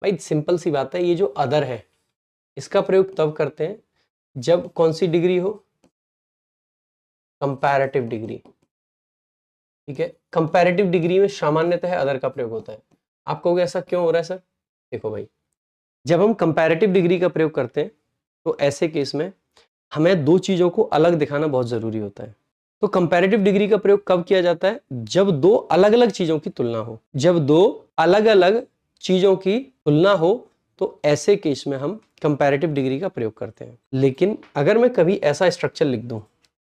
भाई सिंपल सी बात है, ये जो अदर है इसका प्रयोग तब करते हैं जब कौन सी डिग्री हो, कंपैरेटिव डिग्री। ठीक है, कंपैरेटिव डिग्री में सामान्यतः अदर का प्रयोग होता है। आप कहोगे ऐसा क्यों हो रहा है सर? देखो भाई, जब हम कंपैरेटिव डिग्री का प्रयोग करते हैं तो ऐसे केस में हमें दो चीजों को अलग दिखाना बहुत जरूरी होता है। तो कंपैरेटिव डिग्री का प्रयोग कब किया जाता है? जब दो अलग अलग चीजों की तुलना हो। जब दो अलग अलग चीजों की तुलना हो तो ऐसे केस में हम कंपैरेटिव डिग्री का प्रयोग करते हैं। लेकिन अगर मैं कभी ऐसा स्ट्रक्चर लिख दूं,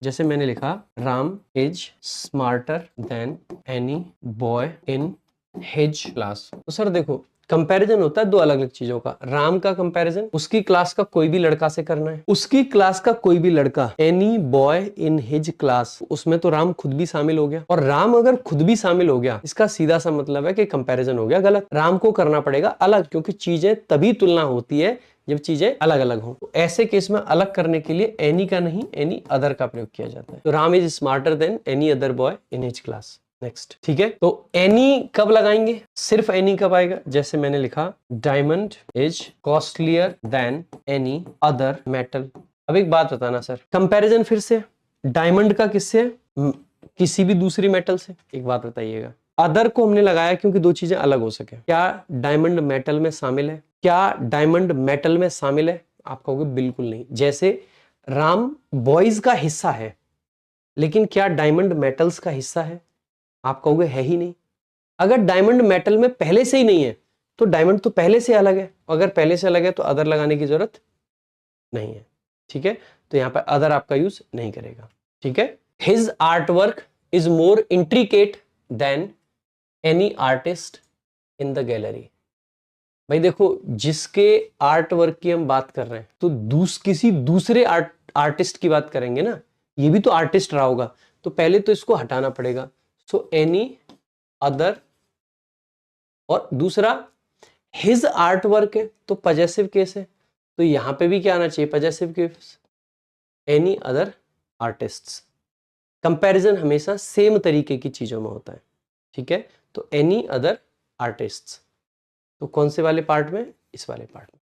जैसे मैंने लिखा Ram is smarter than any boy in his class, तो सर देखो कंपैरिजन होता है दो अलग अलग चीजों का। राम का कंपैरिजन उसकी क्लास का कोई भी लड़का से करना है, उसकी क्लास का कोई भी लड़का, any boy in his class, उसमें तो राम खुद भी शामिल हो गया। और राम अगर खुद भी शामिल हो गया, इसका सीधा सा मतलब है कि कंपैरिजन हो गया गलत। राम को करना पड़ेगा अलग, क्योंकि चीजें तभी तुलना होती है जब चीजें अलग अलग हो। तो ऐसे केस में अलग करने के लिए एनी का नहीं एनी अदर का प्रयोग किया जाता है। तो Ram is smarter than any other boy in his class. Next, ठीक है, तो एनी कब लगाएंगे? सिर्फ एनी कब आएगा? जैसे मैंने लिखा diamond is costlier then any other metal. अब एक बात बताना सर, कंपैरिजन फिर से डायमंड का किससे? किसी भी दूसरी मेटल से। एक बात बताइएगा, अदर को हमने लगाया क्योंकि दो चीजें अलग हो सके। क्या डायमंड मेटल में शामिल है? क्या डायमंड मेटल में शामिल है? आप कहोगे बिल्कुल नहीं। जैसे राम बॉयज का हिस्सा है, लेकिन क्या डायमंड मेटल्स का हिस्सा है? आप कहोगे है ही नहीं। अगर डायमंड मेटल में पहले से ही नहीं है तो डायमंड तो पहले से अलग है, अगर पहले से अलग है तो अदर लगाने की जरूरत नहीं है। ठीक है, तो यहां पर अदर आपका यूज नहीं करेगा। ठीक है, his art work is more intricate than any artist in the gallery. भाई देखो, जिसके आर्ट वर्क की हम बात कर रहे हैं तो किसी दूसरे आर्टिस्ट की बात करेंगे ना, ये भी तो आर्टिस्ट रहा होगा, तो पहले तो इसको हटाना पड़ेगा। सो एनी अदर, और दूसरा हिज आर्ट वर्क है तो पजेसिव केस है, तो यहां पे भी क्या आना चाहिए? Possessive case, any other artists. Comparison हमेशा सेम तरीके की चीजों में होता है। ठीक है, तो एनी अदर आर्टिस्ट्स, तो कौन से वाले पार्ट में? इस वाले पार्ट में।